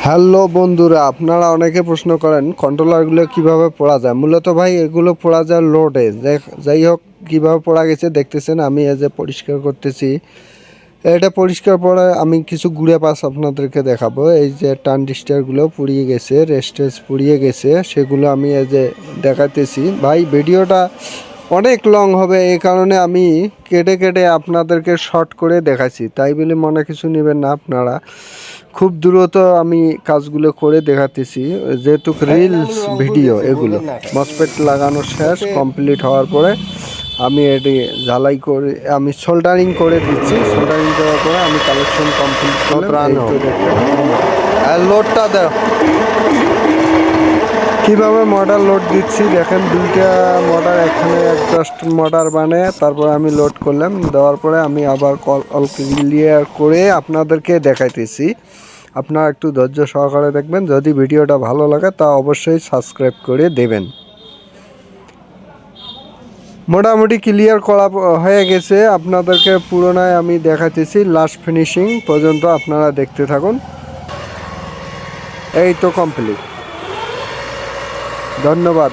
Hello বন্ধুরা, আপনারা অনেকে প্রশ্ন করেন কন্ট্রোলারগুলো কিভাবে পড়া যায়। মূলত ভাই এগুলো পড়া যায় লোডে। যাই হোক, কীভাবে পড়া গেছে দেখতেছেন। আমি এই যে পরিষ্কার করতেছি, এটা পরিষ্কার পরে আমি কিছু গুঁড়ে পাস আপনাদেরকে দেখাবো। এই যে ট্রানজিস্টারগুলো পুড়িয়ে গেছে, রেস্টেজ পুড়িয়ে গেছে, সেগুলো আমি এই যে দেখাতেছি। ভাই ভিডিওটা অনেক লং হবে, এই কারণে আমি কেটে কেটে আপনাদেরকে শর্ট করে দেখাচ্ছি। তাই বলে মনে কিছু নেবেন না আপনারা। খুব দ্রুত আমি কাজগুলো করে দেখাতেছি, যেহেতু রিলস ভিডিও এগুলো। মসপেট লাগানো শেষ, কমপ্লিট হওয়ার পরে আমি এটি ঝালাই করে আমি সোল্ডারিং করে দিচ্ছি। সোল্ডারিং করার পরে আমি কালেকশন কমপ্লিট করলাম। আর লোডটা দেখ কীভাবে মোটর লোড দিচ্ছি দেখেন। দুইটা মোটর, এখানে জাস্ট মোটর বানিয়ে তারপর আমি লোড করলাম। দেওয়ার পরে আমি আবার কল ক্লিয়ার করে আপনাদেরকে দেখাইতেছি। আপনারা একটু ধৈর্য সহকারে দেখবেন। যদি ভিডিওটা ভালো লাগে তা অবশ্যই সাবস্ক্রাইব করে দেবেন। মোটামুটি ক্লিয়ার করা হয়ে গেছে, আপনাদেরকে পুরোনায় আমি দেখাতেছি। লাস্ট ফিনিশিং পর্যন্ত আপনারা দেখতে থাকুন। এই তো কমপ্লিট। ধন্যবাদ।